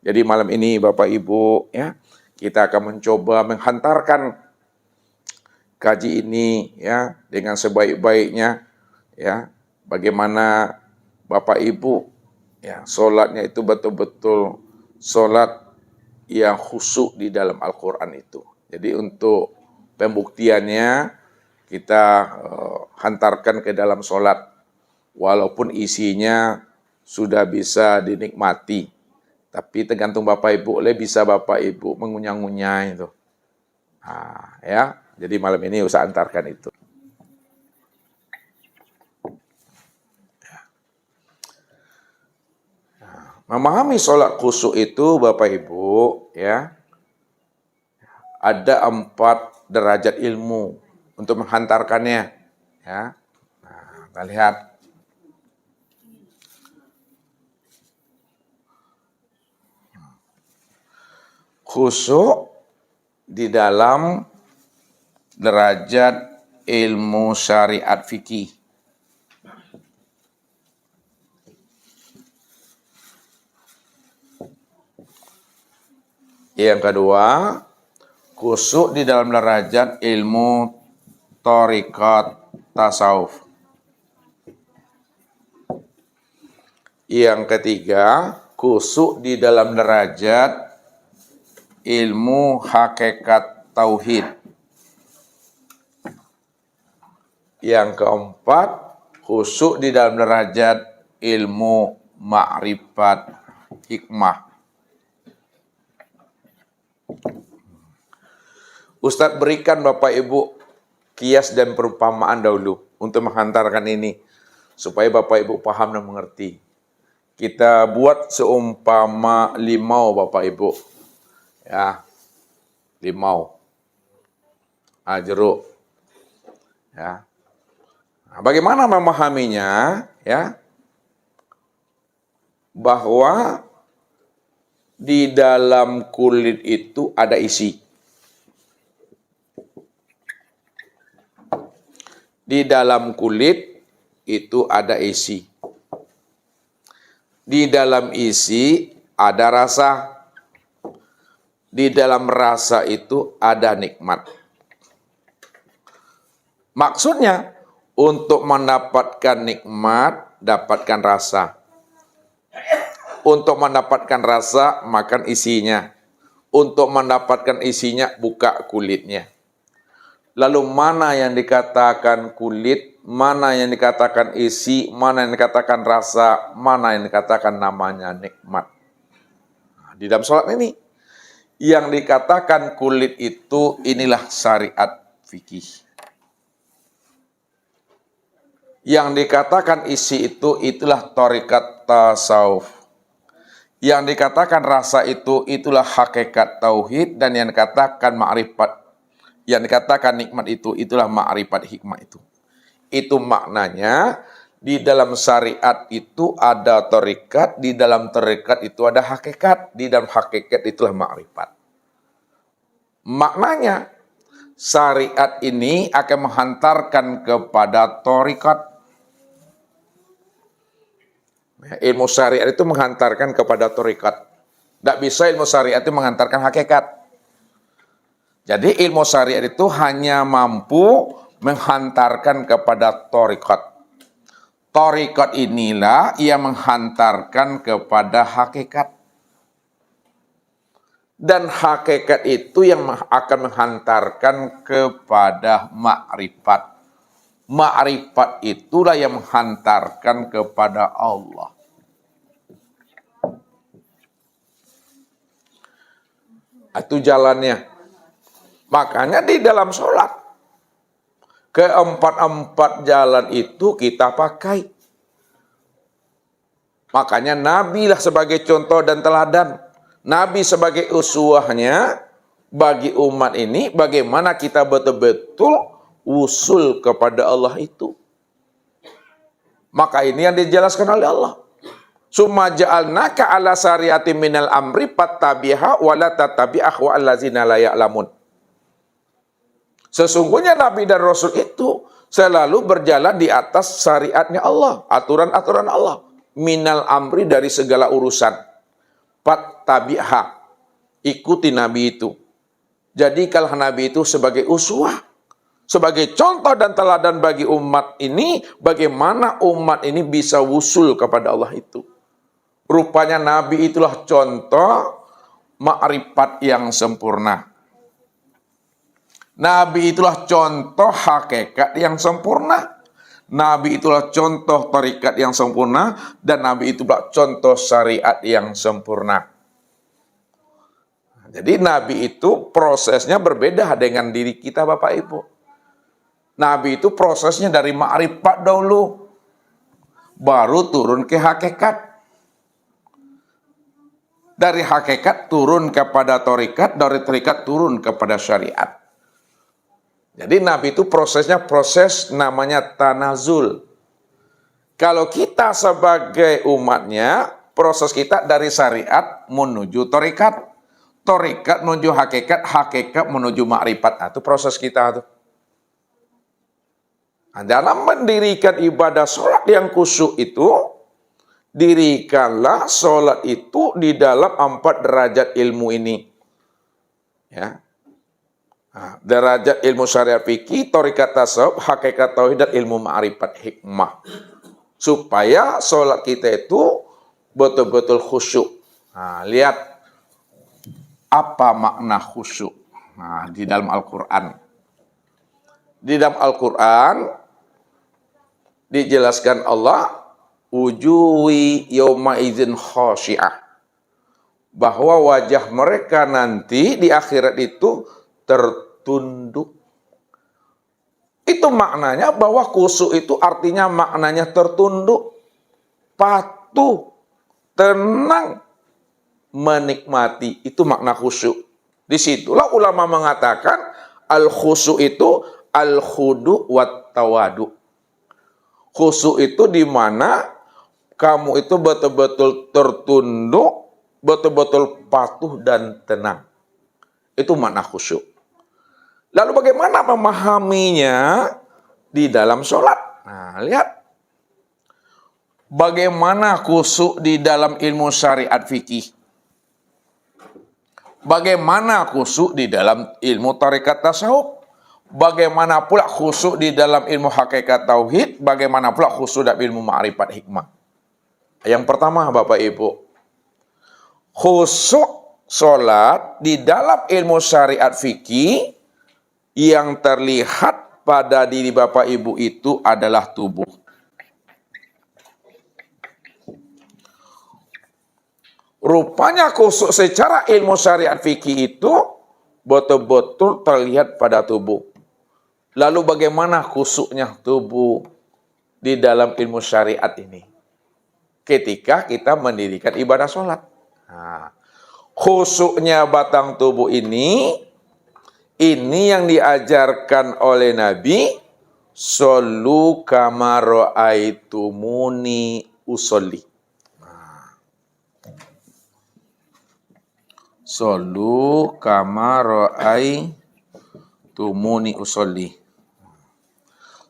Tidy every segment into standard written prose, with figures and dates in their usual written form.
Jadi malam ini Bapak Ibu ya, kita akan mencoba menghantarkan kaji ini ya dengan sebaik-baiknya ya. Bagaimana Bapak Ibu ya sholatnya itu betul-betul sholat yang khusyuk di dalam Al-Quran itu. Jadi untuk pembuktiannya kita hantarkan ke dalam sholat walaupun isinya sudah bisa dinikmati. Tapi tergantung Bapak Ibu, bisa Bapak Ibu mengunyah-ngunyah itu. Nah, ya, jadi malam ini usah antarkan itu. Nah, memahami sholat khusyuk itu Bapak Ibu, ya, ada 4 derajat ilmu untuk menghantarkannya. Ya, nah, kita lihat. Khusyuk di dalam derajat ilmu syariat fikih. Yang kedua, khusyuk di dalam derajat ilmu thariqat tasawuf. Yang ketiga, khusyuk di dalam derajat ilmu hakikat tauhid. Yang keempat, khusyuk di dalam derajat ilmu ma'rifat hikmah. Ustadz berikan Bapak Ibu kias dan perumpamaan dahulu untuk menghantarkan ini supaya Bapak Ibu paham dan mengerti. Kita buat seumpama limau Bapak Ibu. Ya, limau, jeruk, ya. Nah, bagaimana memahaminya? Ya, bahwa di dalam kulit itu ada isi. Di dalam kulit itu ada isi. Di dalam isi ada rasa. Di dalam rasa itu ada nikmat. Maksudnya, untuk mendapatkan nikmat, dapatkan rasa. Untuk mendapatkan rasa, makan isinya. Untuk mendapatkan isinya, buka kulitnya. Lalu mana yang dikatakan kulit, mana yang dikatakan isi, mana yang dikatakan rasa, mana yang dikatakan namanya nikmat. Nah, di dalam sholat ini, yang dikatakan kulit itu inilah syariat fikih. Yang dikatakan isi itu itulah thariqat tasawuf. Yang dikatakan rasa itu itulah hakikat tauhid, dan yang dikatakan ma'rifat, yang dikatakan nikmat itu itulah ma'rifat hikmah itu. Itu maknanya di dalam syariat itu ada thariqat, di dalam thariqat itu ada hakikat, di dalam hakikat itulah ma'rifat. Maknanya syariat ini akan menghantarkan kepada thariqat. Ilmu syariat itu menghantarkan kepada thariqat. Tidak bisa ilmu syariat itu menghantarkan hakikat. Jadi ilmu syariat itu hanya mampu menghantarkan kepada thariqat. Thariqat inilah yang menghantarkan kepada hakikat. Dan hakikat itu yang akan menghantarkan kepada ma'rifat. Ma'rifat itulah yang menghantarkan kepada Allah. Itu jalannya. Makanya di dalam sholat, keempat jalan itu kita pakai. Makanya Nabi lah sebagai contoh dan teladan. Nabi sebagai uswahnya bagi umat ini, bagaimana kita betul-betul usul kepada Allah itu. Maka ini yang dijelaskan oleh Allah. Summa ja'alnaka ala syari'ati minal amri fattabi'ha wa la tattabi' ahwa allazina la ya'lamun. Sesungguhnya Nabi dan Rasul itu selalu berjalan di atas syariatnya Allah, aturan-aturan Allah. Minal amri dari segala urusan. Fattabi'ha. Ikuti Nabi itu. Jadikanlah Nabi itu sebagai uswah, sebagai contoh dan teladan bagi umat ini, bagaimana umat ini bisa wusul kepada Allah itu. Rupanya Nabi itulah contoh ma'rifat yang sempurna. Nabi itulah contoh hakikat yang sempurna. Nabi itulah contoh tarikat yang sempurna. Dan Nabi itulah contoh syariat yang sempurna. Jadi Nabi itu prosesnya berbeda dengan diri kita Bapak Ibu. Nabi itu prosesnya dari ma'rifat dahulu, baru turun ke hakikat. Dari hakikat turun kepada tarikat, dari tarikat turun kepada syariat. Jadi Nabi itu prosesnya proses namanya tanazul. Kalau kita sebagai umatnya, proses kita dari syariat menuju tarikat. Tarikat menuju hakikat, hakikat menuju makrifat. Nah, itu proses kita tuh. Nah, dalam mendirikan ibadah sholat yang khusyuk itu, dirikanlah sholat itu di dalam 4 derajat ilmu ini. Ya. Nah, derajat ilmu syariat fikih, tarikat tasawuf, hakikat tauhid, dan ilmu ma'rifat hikmah. Supaya sholat kita itu betul-betul khusyuk. Nah, lihat apa makna khusyuk? Nah, di dalam Al-Quran. Di dalam Al-Quran dijelaskan Allah, wujuhi yawma idzin khasyi'ah. Bahwa wajah mereka nanti di akhirat itu tertunduk. Itu maknanya bahwa khusyuk itu artinya maknanya tertunduk, patuh, tenang, menikmati. Itu makna khusyuk. Disitulah ulama mengatakan al-khusyuk itu al-khudu wat tawadu. Khusyuk itu di mana kamu itu betul-betul tertunduk, betul-betul patuh dan tenang. Itu makna khusyuk. Lalu bagaimana memahaminya di dalam sholat? Nah, lihat. Bagaimana khusyuk di dalam ilmu syariat fikih? Bagaimana khusyuk di dalam ilmu tarikat tasawuf? Bagaimana pula khusyuk di dalam ilmu hakikat tauhid? Bagaimana pula khusyuk dalam ilmu ma'rifat hikmah? Yang pertama Bapak Ibu, khusyuk sholat di dalam ilmu syariat fikih yang terlihat pada diri Bapak Ibu itu adalah tubuh. Rupanya khusyuk secara ilmu syariat fikih itu betul-betul terlihat pada tubuh. Lalu bagaimana khusyuknya tubuh di dalam ilmu syariat ini? Ketika kita mendirikan ibadah sholat. Nah, khusyuknya batang tubuh ini yang diajarkan oleh Nabi, shollu kama ra'aitumuni usolli. Shollu kama ra'aitumuni usolli.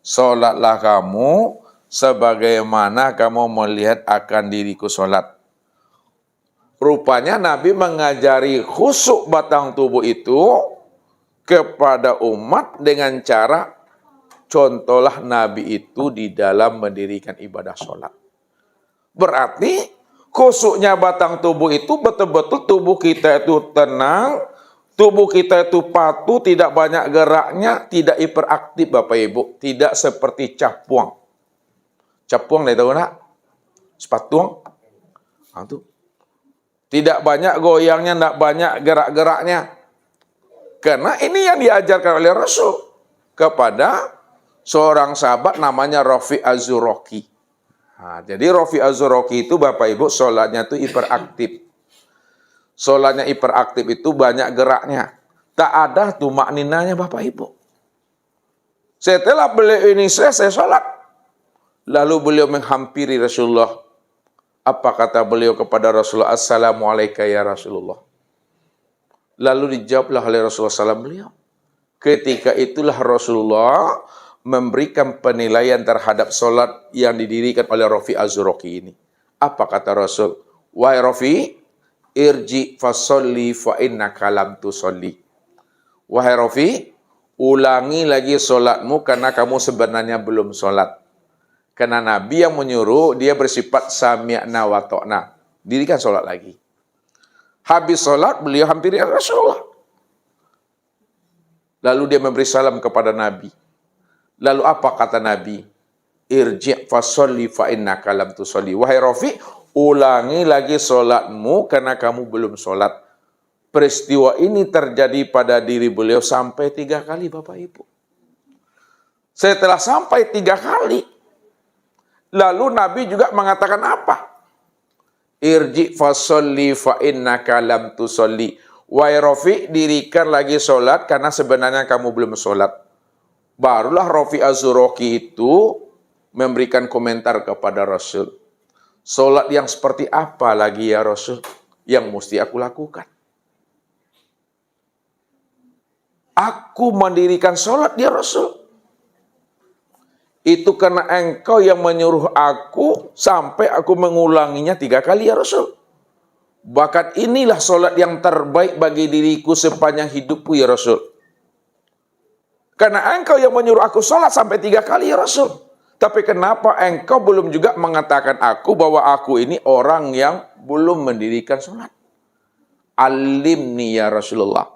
Sholatlah kamu sebagaimana kamu melihat akan diriku sholat. Rupanya Nabi mengajari khusyuk batang tubuh itu kepada umat dengan cara contohlah Nabi itu di dalam mendirikan ibadah sholat. Berarti khusyuknya batang tubuh itu betul-betul tubuh kita itu tenang, tubuh kita itu patuh, tidak banyak geraknya, tidak hiperaktif Bapak Ibu, tidak seperti capuang. Capuang dah tahu nak? Sepatuang. Nah, itu. Tidak banyak goyangnya, tidak banyak gerak-geraknya. Karena ini yang diajarkan oleh Rasul kepada seorang sahabat namanya Rafi Az-Zuraki. Nah, jadi Rafi Az-Zuraki itu Bapak Ibu sholatnya itu hiperaktif. Sholatnya hiperaktif itu banyak geraknya. Tak ada tuh makninanya Bapak Ibu. Setelah beliau ini selesai sholat, lalu beliau menghampiri Rasulullah. Apa kata beliau kepada Rasulullah? Assalamualaikum ya Rasulullah. Lalu dijawablah oleh Rasulullah SAW beliau. Ketika itulah Rasulullah memberikan penilaian terhadap sholat yang didirikan oleh Rafi Az-Zuraki ini. Apa kata Rasul? Wahai Rafi, irji fasolli fa innaka lam tusolli. Wahai Rafi, ulangi lagi solatmu karena kamu sebenarnya belum solat. Karena Nabi yang menyuruh, dia bersifat sami'na wa ta'na. Dirikan solat lagi. Habis solat, beliau hampiri Rasulullah. Lalu dia memberi salam kepada Nabi. Lalu apa kata Nabi? Irji' fasolli fa innaka lam tusolli. Wahai Rafi, ulangi lagi solatmu karena kamu belum solat. Peristiwa ini terjadi pada diri beliau sampai 3 kali, Bapak Ibu. Setelah sampai 3 kali, lalu Nabi juga mengatakan apa? Irji fasolli fa innaka lam tusolli. Wahai Rafi, dirikan lagi solat karena sebenarnya kamu belum solat. Barulah Rafi Az-Zuraki itu memberikan komentar kepada Rasul. Solat yang seperti apa lagi ya Rasul yang mesti aku lakukan? Aku mendirikan solat ya Rasul. Itu karena engkau yang menyuruh aku sampai aku mengulanginya 3 kali ya Rasul. Bahkan inilah solat yang terbaik bagi diriku sepanjang hidupku ya Rasul. Karena engkau yang menyuruh aku solat sampai 3 kali ya Rasul. Tapi kenapa engkau belum juga mengatakan aku bahwa aku ini orang yang belum mendirikan solat? Alimni ya Rasulullah.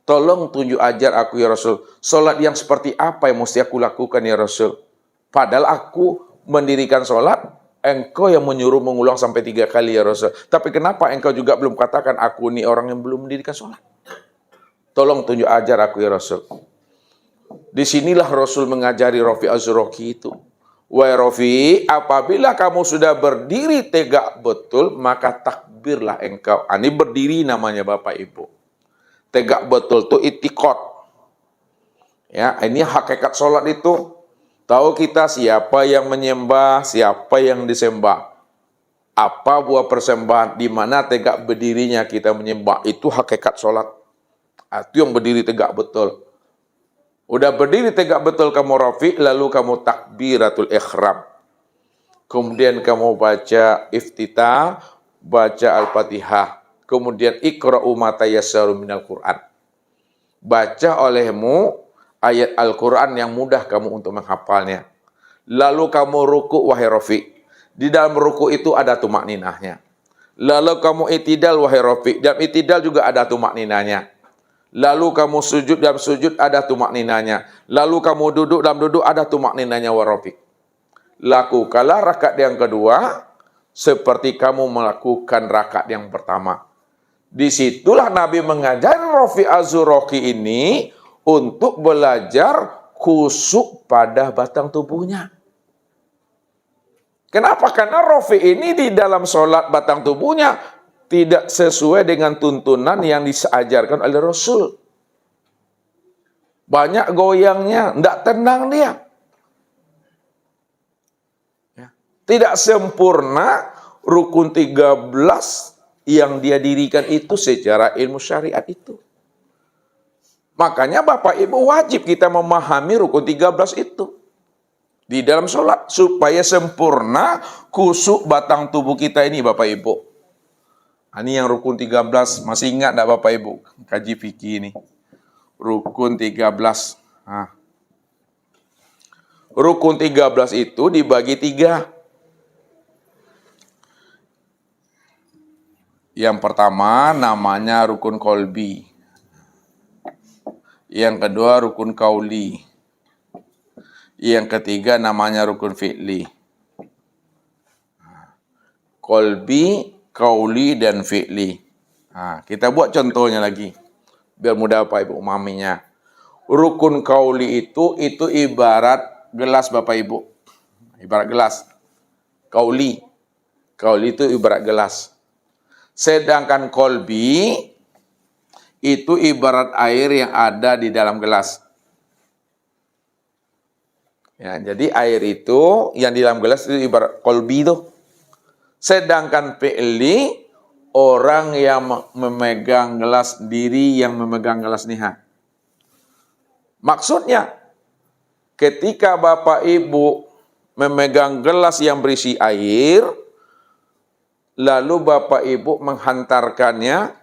Tolong tunjuk ajar aku ya Rasul. Solat yang seperti apa yang mesti aku lakukan ya Rasul? Padahal aku mendirikan solat, engkau yang menyuruh mengulang sampai 3 kali ya Rasul. Tapi kenapa engkau juga belum katakan aku ini orang yang belum mendirikan solat? Tolong tunjuk ajar aku ya Rasul. Disinilah Rasul mengajari Rafi Az-Zuraki itu. Wahai Rafi, apabila kamu sudah berdiri tegak betul, maka takbirlah engkau. Ini berdiri namanya Bapak Ibu. Tegak betul itu itikad. Ya, ini hakikat solat itu. Tahu kita siapa yang menyembah, siapa yang disembah. Apa buah persembahan, di mana tegak berdirinya kita menyembah. Itu hakikat solat. Itu yang berdiri tegak betul. Udah berdiri tegak betul kamu Rafi, lalu kamu takbiratul ihram. Kemudian kamu baca iftitah, baca Al-Fatihah. Kemudian iqra'u ma tayassaru minal Qur'an. Baca olehmu ayat Al-Quran yang mudah kamu untuk menghafalnya. Lalu kamu ruku wahai Rafi. Di dalam ruku itu ada tumakninahnya. Lalu kamu itidal wahai Rafi. Dalam itidal juga ada tumakninahnya. Lalu kamu sujud, dalam sujud ada tumakninahnya. Lalu kamu duduk, dalam duduk ada tumakninahnya wahai Rafi. Lakukanlah rakaat yang kedua seperti kamu melakukan rakaat yang pertama. Disitulah Nabi mengajari Rafi Az-Zuraki ini untuk belajar khusyuk pada batang tubuhnya. Kenapa? Karena Rafi ini di dalam sholat batang tubuhnya tidak sesuai dengan tuntunan yang diajarkan oleh Rasul. Banyak goyangnya, tidak tenang dia. Tidak sempurna rukun 13 yang dia dirikan itu secara ilmu syariat itu. Makanya Bapak Ibu wajib kita memahami rukun 13 itu di dalam sholat supaya sempurna khusyuk batang tubuh kita ini Bapak Ibu. Ini yang rukun 13, masih ingat enggak Bapak Ibu? Kaji fikih ini. Rukun 13. Rukun 13 itu dibagi 3. Yang pertama namanya rukun kolbi. Yang kedua rukun kauli. Yang ketiga namanya rukun fi'li. Kolbi, kauli, dan fi'li. Kita buat contohnya lagi. Biar mudah Bapak Ibu memahaminya. Rukun kauli itu ibarat gelas Bapak Ibu. Ibarat gelas. Kauli. Kauli itu ibarat gelas. Sedangkan kolbi itu ibarat air yang ada di dalam gelas. Ya, jadi air itu yang di dalam gelas itu ibarat kolbi itu. Sedangkan fi'li orang yang memegang gelas, diri yang memegang gelas niha. Maksudnya ketika Bapak Ibu memegang gelas yang berisi air, lalu Bapak Ibu menghantarkannya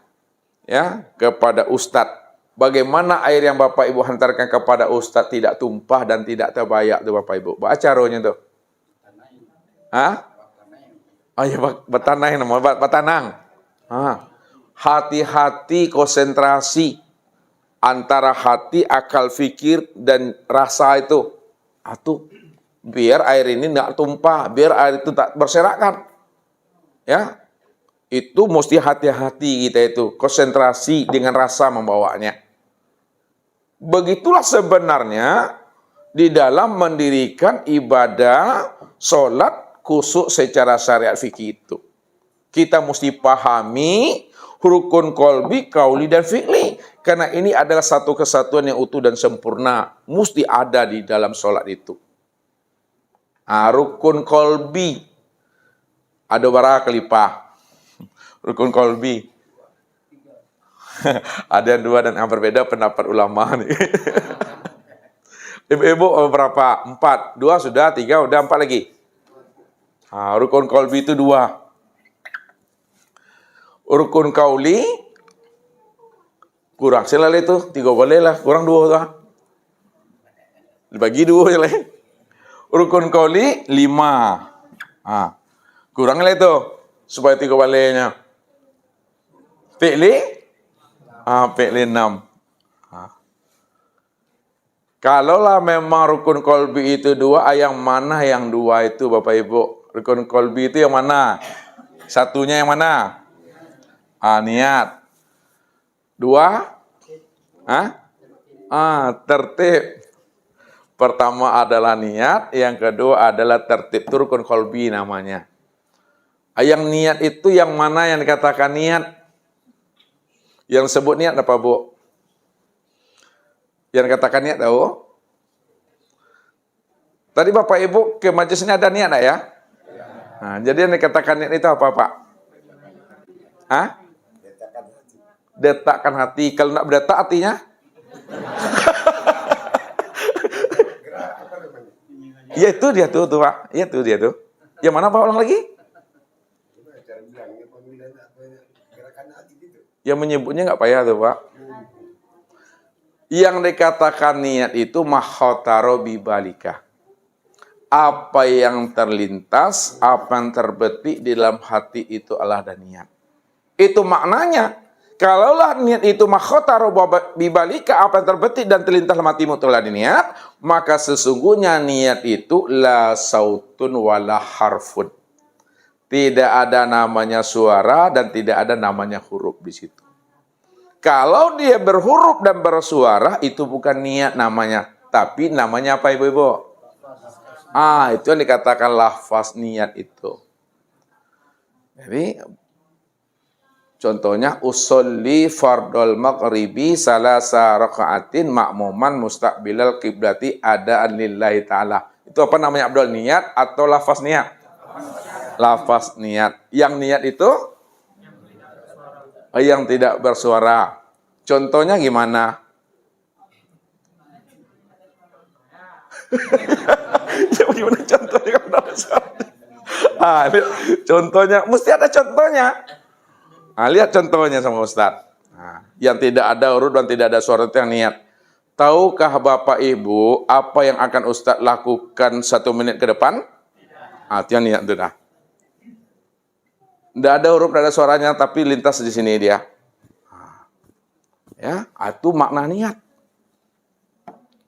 ya kepada ustadz. Bagaimana air yang Bapak Ibu hantarkan kepada ustadz tidak tumpah dan tidak terbayak tuh Bapak Ibu? Baca caranya tuh. Hah? Oh ya, batanang nama batanang. Hati-hati konsentrasi antara hati, akal fikir dan rasa itu. Biar air ini tidak tumpah, biar air itu tak berserakan. Ya. Itu mesti hati-hati kita itu, konsentrasi dengan rasa membawanya. Begitulah sebenarnya di dalam mendirikan ibadah sholat khusyuk secara syariat fikih itu. Kita mesti pahami rukun kolbi, kauli, dan fi'li. Karena ini adalah satu kesatuan yang utuh dan sempurna. Mesti ada di dalam sholat itu. Rukun kolbi. Ada berapa kelipah? Rukun kolbi. Ada dua dan yang berbeda pendapat ulama nih. Ibu-ibu berapa? 4. 2 sudah, 3 udah, 4 lagi. Rukun kolbi itu 2. Rukun kauli kurang selalu itu 3 boleh lah, kurang 2 lah. Dibagi 2 lah. Rukun kauli 5. Kurang lah itu supaya 3 bolehnya. Fi'li fi'li 6. Kalaulah memang rukun kolbi itu 2, yang mana yang 2 itu Bapak Ibu? Rukun kolbi itu yang mana? Satunya yang mana? Niat. 2? Tertib. Pertama adalah niat, yang kedua adalah tertib. Itu rukun kolbi namanya. Yang niat itu yang mana yang dikatakan niat? Yang sebut niat apa, Bu? Yang katakan niat tahu? Tadi Bapak Ibu ke majelis ini ada niat tak ya? Jadi yang dikatakan niat itu apa, Pak? Detakkan hati. Kalau nak berdetak hatinya? Ya itu dia tuh, Pak. Ya itu dia tuh. Yang mana Pak ulang lagi? Yang menyebutnya nggak payah tuh Pak. Yang dikatakan niat itu makhotaro bibalika. Apa yang terlintas, apa yang terbetik di dalam hati itu adalah dan niat. Itu maknanya. Kalaulah niat itu makhotaro bibalika, apa yang terbetik dan terlintas dalam hatimu itu adalah niat, maka sesungguhnya niat itu la sautun wala harfun. Tidak ada namanya suara dan tidak ada namanya huruf di situ. Kalau dia berhuruf dan bersuara, itu bukan niat namanya. Tapi namanya apa Ibu-Ibu? Itu yang dikatakan lafaz niat itu. Jadi, contohnya, usolli fardol maghribi salasa raka'atin ma'muman mustaqbilal qiblati adaan lillahi ta'ala. Itu apa namanya Abdul? Niat atau lafaz niat? Lafaz niat. Yang niat itu yang tidak bersuara. Contohnya gimana? Ya bagaimana contohnya kalau tidak bersuara? Contohnya mesti ada contohnya. Lihat contohnya sama Ustaz. Yang tidak ada huruf dan tidak ada suara itu yang niat. Tahukah Bapak Ibu apa yang akan Ustaz lakukan 1 menit ke depan? Itu yang niat itu dah. Tidak ada huruf, tidak ada suaranya, tapi lintas di sini dia. Ya, itu makna niat.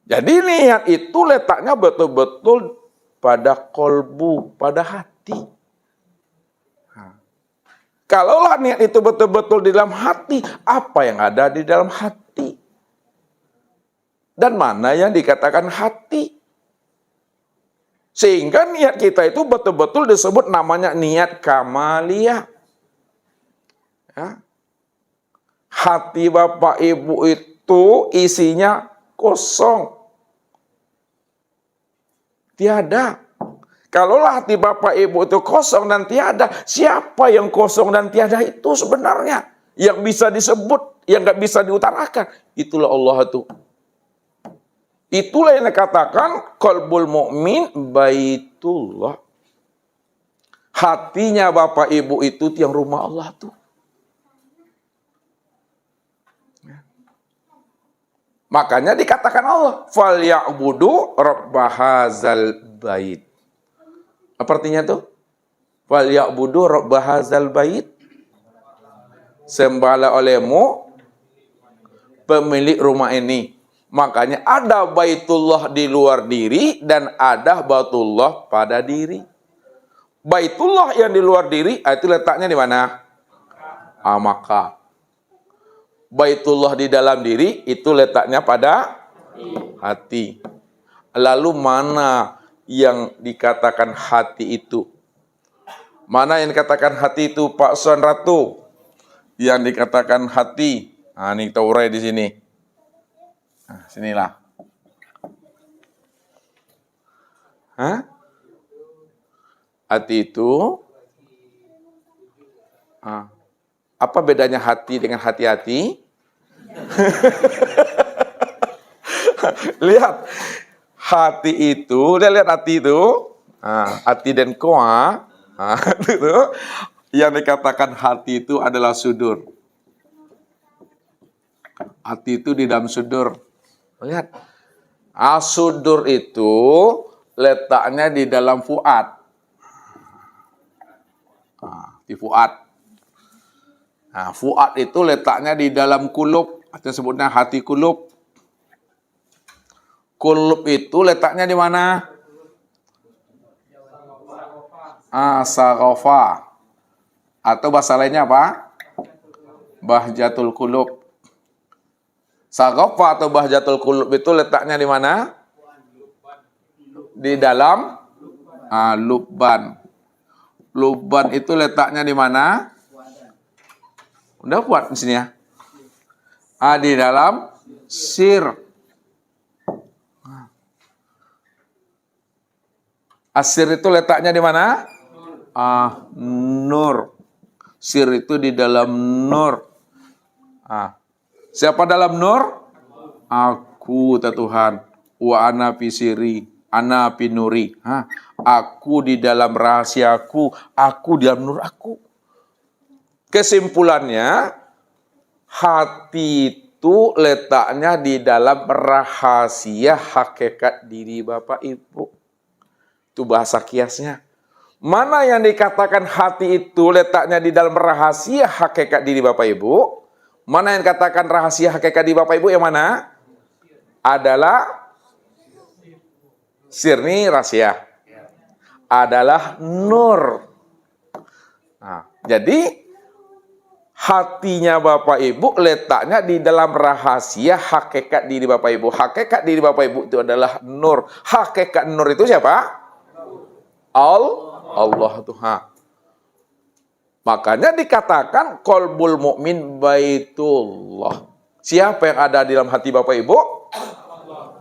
Jadi niat itu letaknya betul-betul pada kolbu, pada hati. Kalaulah niat itu betul-betul di dalam hati, apa yang ada di dalam hati? Dan mana yang dikatakan hati? Sehingga niat kita itu betul-betul disebut namanya niat kamaliyah. Ya. Hati Bapak Ibu itu isinya kosong. Tiada. Kalaulah hati Bapak Ibu itu kosong dan tiada, siapa yang kosong dan tiada itu sebenarnya? Yang bisa disebut, yang nggak bisa diutarakan. Itulah Allah itu. Itulah yang dikatakan qalbul mu'min baitullah. Hatinya Bapak Ibu itu tiang rumah Allah tuh. Makanya dikatakan Allah, "Falyabudu rabbahazal bait." Apa artinya tuh? "Falyabudu rabbahazal bait." Sembahlah olehmu pemilik rumah ini. Makanya ada Baitullah di luar diri dan ada Baitullah pada diri. Baitullah yang di luar diri itu letaknya di mana? Makkah. Baitullah di dalam diri itu letaknya pada hati. Lalu mana yang dikatakan hati itu? Mana yang dikatakan hati itu, Pak Son Ratu? Yang dikatakan hati. Nah, ini kita urai di sini. Nah, sinilah. Hati itu apa bedanya hati dengan hati-hati? Lihat, hati itu, lihat hati itu, hati dan koa, itu, yang dikatakan hati itu adalah sudur. Hati itu di dalam sudur. Lihat, sudur itu letaknya di dalam fuad. Di fuad. Nah, fuad itu letaknya di dalam kulub, atau sebutnya hati kulub. Kulub itu letaknya di mana? Sagofa. Atau bahasa lainnya apa? Bahjatul kulub. Sagofa atau bahjatul kulub itu letaknya di mana? Di dalam lubban. Lubban itu letaknya di mana? Udah buat di sini ya. Di dalam sir. Asir itu letaknya di mana? Nur. Sir itu di dalam nur. Siapa dalam nur? Aku, Tuhan. Wa ana fi siri, ana fi nuri. Aku di dalam rahasiaku, aku di dalam nur aku. Kesimpulannya, hati itu letaknya di dalam rahasia hakikat diri Bapak Ibu. Itu bahasa kiasnya. Mana yang dikatakan hati itu letaknya di dalam rahasia hakikat diri Bapak Ibu? Mana yang dikatakan rahasia hakikat diri Bapak Ibu yang mana? Adalah sirni rahasia. Adalah nur. Jadi hatinya Bapak Ibu letaknya di dalam rahasia hakikat diri Bapak Ibu. Hakikat diri Bapak Ibu itu adalah nur. Hakikat nur itu siapa? Allah Tuhan. Makanya dikatakan qalbul mukmin baitullah. Siapa yang ada di dalam hati Bapak Ibu?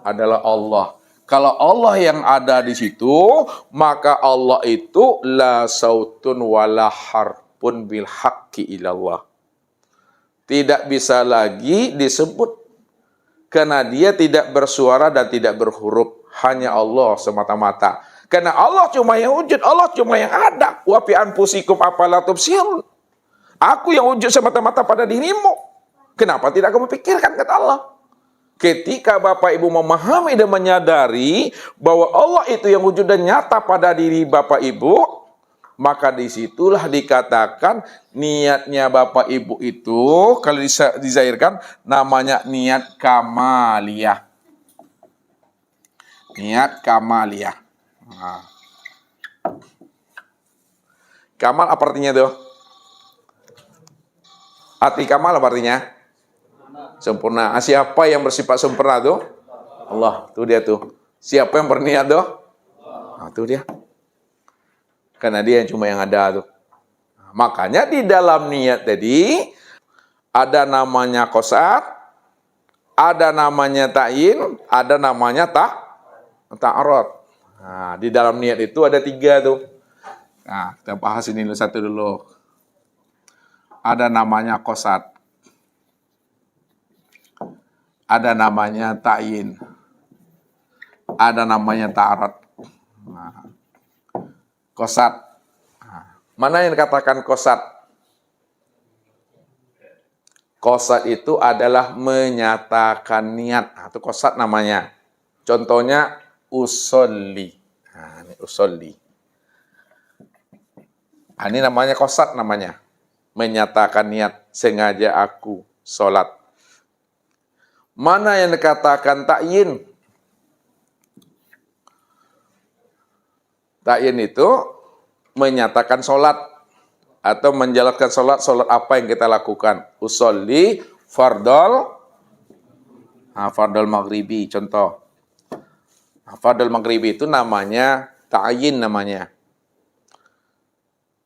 Adalah Allah. Kalau Allah yang ada di situ, maka Allah itu la sautun wala harpun bil haqqi ilallah. Tidak bisa lagi disebut karena dia tidak bersuara dan tidak berhuruf, hanya Allah semata-mata. Karena Allah cuma yang wujud, Allah cuma yang ada. Wa fi anfusikum afala tubsirun. Aku yang wujud semata-mata pada dirimu. Kenapa tidak kamu pikirkan, kata Allah? Ketika Bapak Ibu memahami dan menyadari bahwa Allah itu yang wujud dan nyata pada diri Bapak Ibu, maka disitulah dikatakan niatnya Bapak Ibu itu, kalau dizahirkan, namanya niat kamaliyah. Niat kamaliyah. Kamal apa artinya tuh? Hati kamal apa artinya? Sempurna. Siapa yang bersifat sempurna tuh? Allah. Tuh dia tuh. Siapa yang berniat tuh? Tuh dia. Karena dia yang cuma yang ada tuh. Makanya di dalam niat tadi ada namanya qasad, ada namanya ta'yin, ada namanya ta'arud. Nah, di dalam niat itu ada 3 tuh. Nah, kita bahas ini satu dulu. Ada namanya qasad. Ada namanya ta'yin. Ada namanya ta'arud. Nah, qasad. Nah, Mana yang dikatakan qasad? Qasad itu adalah menyatakan niat. Nah, itu qasad namanya. Contohnya usolli. Nah, ini usolli. Nah, ini namanya qasad namanya. Menyatakan niat, sengaja aku sholat. Mana yang dikatakan ta'yin? Ta'yin itu menyatakan sholat atau menjalankan sholat apa yang kita lakukan. Usolli fardol maghribi, contoh. Fardol maghribi itu namanya ta'yin namanya.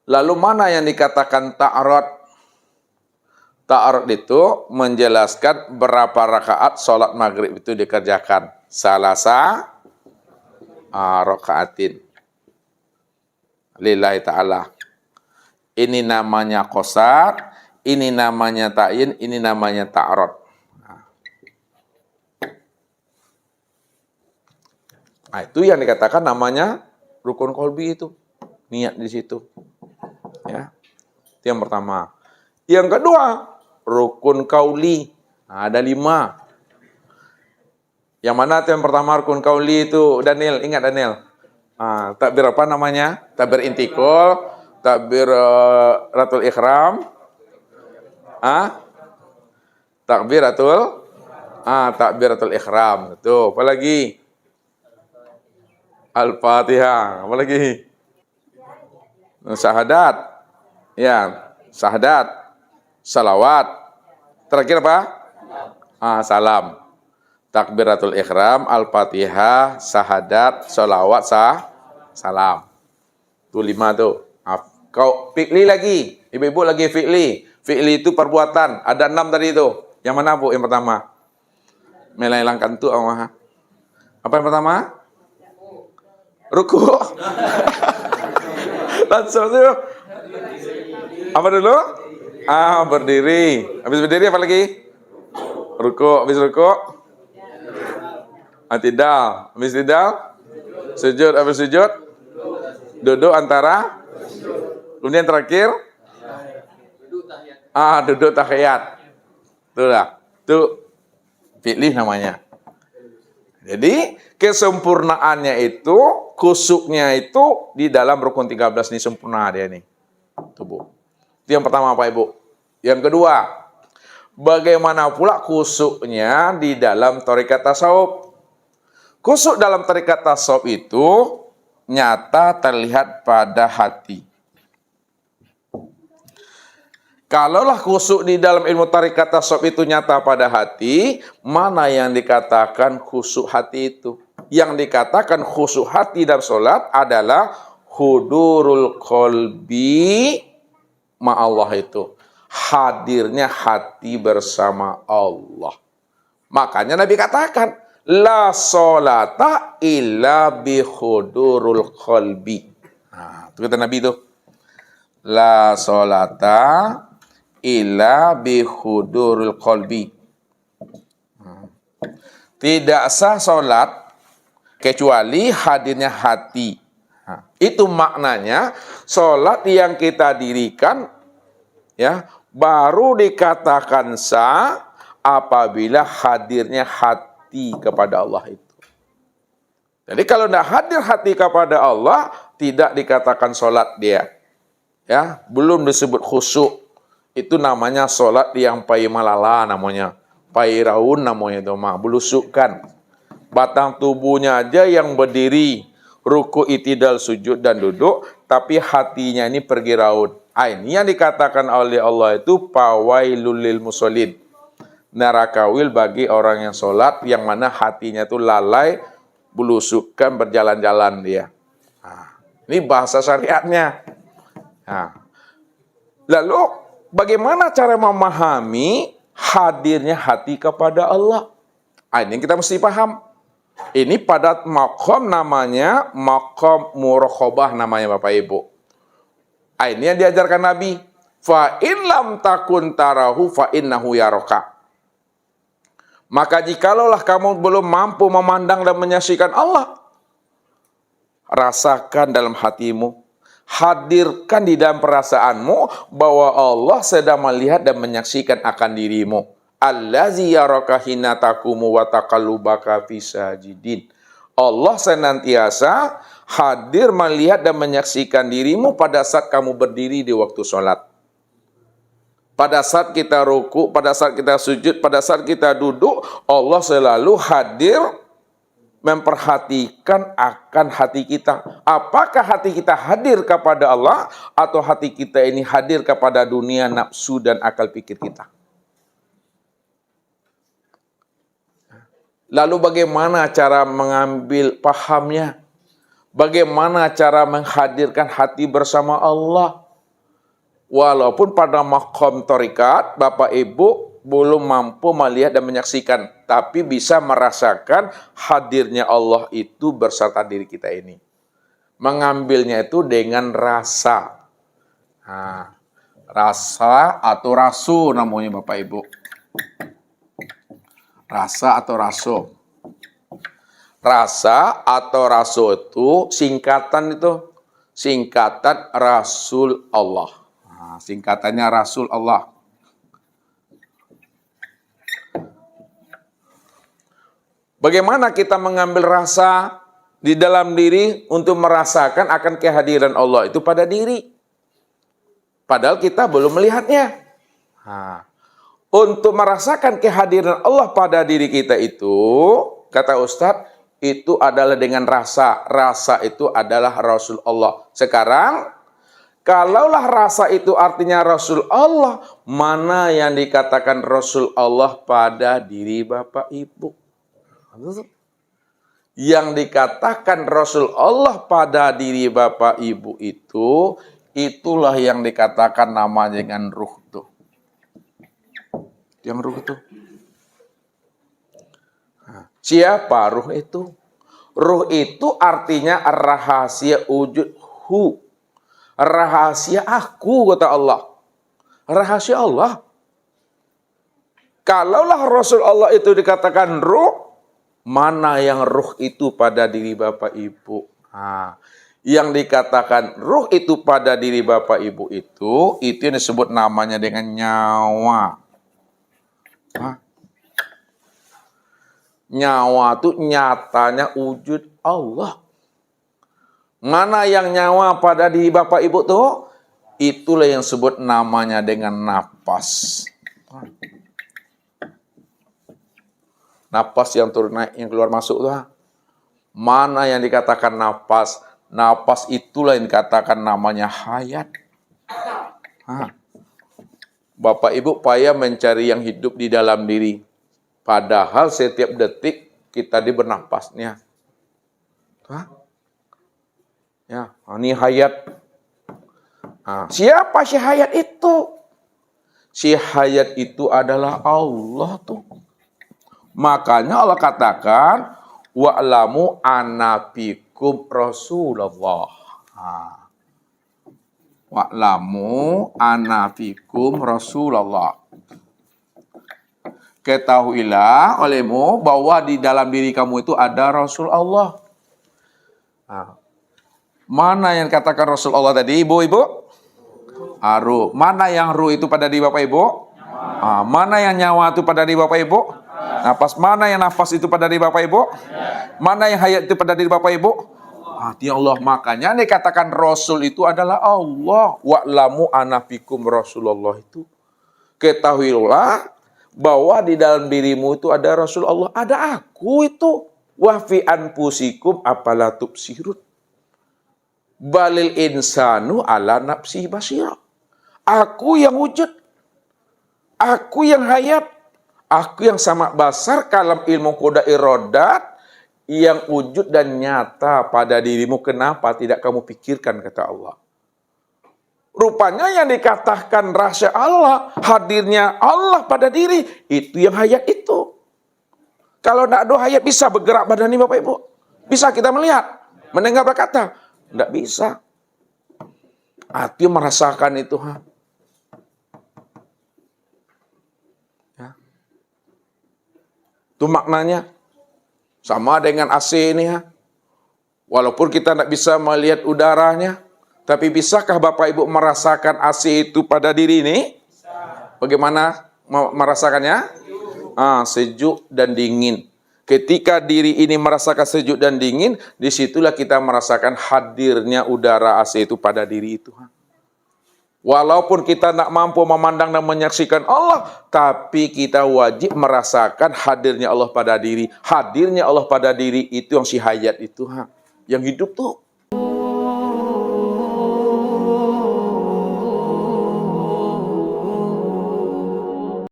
Lalu mana yang dikatakan ta'arud? Ta'arud itu menjelaskan berapa rakaat sholat maghrib itu dikerjakan. Salasa rakaatin. Lillahi ta'ala. Ini namanya qasad, ini namanya ta'yin, ini namanya ta'arud. Nah, itu yang dikatakan namanya rukun qalbi itu. Niat di situ. Ya. Itu yang pertama. Yang kedua, rukun qauli. Nah, ada 5. Yang mana itu yang pertama rukun qauli itu, Daniel, ingat Daniel? Takbir apa namanya? Takbir intikul, takbir ratul ikhram. Takbiratul ikhram. Tuh, apa lagi? Al-Fatihah. Apa lagi? Syahadat. Ya, syahadat. Salawat. Terakhir apa? Salam. Takbiratul ikhram, Al-Fatihah, syahadat, salawat, salam. Itu 5 tuh. Kau fi'li lagi. Ibu-ibu lagi fi'li. Fi'li itu perbuatan. Ada 6 tadi itu. Yang mana, Bu? Yang pertama? Melelangkan tuh. Apa yang pertama? Ruku. Langsung tuh. Apa dulu? Berdiri. Habis berdiri apa lagi? Ruku. Habis ruku? Tidal. Habis tidal? Sujud. Habis sujud? Duduk antara? Kemudian terakhir? Duduk tahiyat. Itulah. Itu fi'li namanya. Jadi kesempurnaannya itu, kusuknya itu di dalam rukun 13 ini sempurna dia nih. Tuh, Bu. Itu yang pertama Pak Ibu. Yang kedua, bagaimana pula kusuknya di dalam tarekat tasawuf? Kusuk dalam tarekat tasawuf itu nyata terlihat pada hati. Kalaulah kusuk di dalam ilmu tarekat tasawuf itu nyata pada hati, mana yang dikatakan kusuk hati itu? Yang dikatakan kusuk hati dalam sholat adalah hudurul qalbi ma'allah itu. Hadirnya hati bersama Allah. Makanya Nabi katakan, la sholata illa bi hudurul qalbi. Nah, itu kata Nabi itu. La sholata illa bihudurul qalbi. Tidak sah sholat kecuali hadirnya hati. Itu maknanya sholat yang kita dirikan ya baru dikatakan sah apabila hadirnya hati kepada Allah itu. Jadi kalau tidak hadir hati kepada Allah, tidak dikatakan sholat dia. Ya, belum disebut khusyuk. Itu namanya sholat yang pai malala namanya. Pai raun namanya itu mah, belusukkan. Batang tubuhnya aja yang berdiri, ruku, itidal, sujud dan duduk, tapi hatinya ini pergi raun. Ini yang dikatakan oleh Allah itu pawailul lil musallin. Neraka wil bagi orang yang sholat yang mana hatinya itu lalai, belusukkan, berjalan-jalan dia. Ini bahasa syariatnya. Lalu bagaimana cara memahami hadirnya hati kepada Allah? Ini yang kita mesti paham. Ini pada maqam namanya maqam muraqabah namanya Bapak Ibu. Ini yang diajarkan Nabi. Fa in lam takun tarahu fa innahu yaraka. Maka jikalaulah kamu belum mampu memandang dan menyaksikan Allah, rasakan dalam hatimu Hadirkan di dalam perasaanmu bahwa Allah sedang melihat dan menyaksikan akan dirimu. Allazi yaraka hina taqumu wa taqallubaka fi sajidin. Allah senantiasa hadir melihat dan menyaksikan dirimu pada saat kamu berdiri di waktu sholat. Pada saat kita ruku, pada saat kita sujud, pada saat kita duduk, Allah selalu hadir memperhatikan akan hati kita. Apakah hati kita hadir kepada Allah atau hati kita ini hadir kepada dunia, nafsu dan akal pikir kita? Lalu bagaimana cara mengambil pahamnya? Bagaimana cara menghadirkan hati bersama Allah? Walaupun pada maqam thariqat, Bapak Ibu belum mampu melihat dan menyaksikan, tapi bisa merasakan hadirnya Allah itu berserta diri kita ini. Mengambilnya itu dengan rasa. Nah, rasa atau rasu namanya Bapak Ibu. Rasa atau rasu. Rasa atau rasu itu singkatan Rasul Allah. Nah, singkatannya Rasul Allah. Bagaimana kita mengambil rasa di dalam diri untuk merasakan akan kehadiran Allah itu pada diri. Padahal kita belum melihatnya. Nah, untuk merasakan kehadiran Allah pada diri kita itu, kata Ustadz, itu adalah dengan rasa. Rasa itu adalah Rasul Allah. Sekarang, kalaulah rasa itu artinya Rasul Allah, mana yang dikatakan Rasul Allah pada diri Bapak Ibu? Yang dikatakan Rasul Allah pada diri Bapak Ibu itu, itulah yang dikatakan namanya dengan ruh tuh. Yang ruh itu. Siapa ruh itu? Ruh itu artinya rahasia wujudhu. Rahasia aku, kata Allah. Rahasia Allah. Kalaulah Rasul Allah itu dikatakan ruh, mana yang ruh itu pada diri Bapak Ibu? Nah, yang dikatakan ruh itu pada diri Bapak Ibu itu yang disebut namanya dengan nyawa. Hah? Nyawa itu nyatanya wujud Allah. Mana yang nyawa pada diri Bapak Ibu tuh? Itulah yang disebut namanya dengan napas. Napas yang turun naik, yang keluar masuk tuh. Mana yang dikatakan napas? Napas itulah yang dikatakan namanya hayat. Bapak Ibu payah mencari yang hidup di dalam diri. Padahal setiap detik kita bernapasnya. Ya, ini hayat. Siapa si hayat itu? Si hayat itu adalah Allah tuh. Makanya Allah katakan, wa'lamu anna fikum Rasulullah. Wa'lamu anna fikum Rasulullah. Ketahuilah olehmu bahwa di dalam diri kamu itu ada Rasul Allah. Mana yang katakan Rasul Allah tadi, ibu-ibu? Ruh. Mana yang ruh itu pada diri Bapak Ibu? Mana yang nyawa itu pada diri Bapak Ibu? Nafas. Mana yang nafas itu pada diri Bapak Ibu? Mana yang hayat itu pada diri Bapak Ibu? Dia Allah. Makanya dikatakan Rasul itu adalah Allah. Wa'lamu anna fikum Rasulullah itu. Ketahuilah bahwa di dalam dirimu itu ada Rasul Allah. Ada aku itu. Wa fi anfusikum afala tubsirun. Balil insanu ala nafsi basira. Aku yang wujud. Aku yang hayat. Aku yang sama basar kalam ilmu koda irodat. Yang wujud dan nyata pada dirimu. Kenapa tidak kamu pikirkan, kata Allah. Rupanya yang dikatakan rahasia Allah. Hadirnya Allah pada diri. Itu yang hayat itu. Kalau tidak ada hayat bisa bergerak badan ini Bapak Ibu. Bisa kita melihat. Mendengar berkata. Tidak bisa. Hati merasakan itu. Ya. Itu maknanya. Sama dengan AC ini. Walaupun kita tidak bisa melihat udaranya. Tapi bisakah Bapak Ibu merasakan AC itu pada diri ini? Bagaimana merasakannya? Sejuk dan dingin. Ketika diri ini merasakan sejuk dan dingin, disitulah kita merasakan hadirnya udara AC itu pada diri itu. Walaupun kita tak mampu memandang dan menyaksikan Allah, tapi kita wajib merasakan hadirnya Allah pada diri. Hadirnya Allah pada diri itu yang si hayat itu, yang hidup tuh.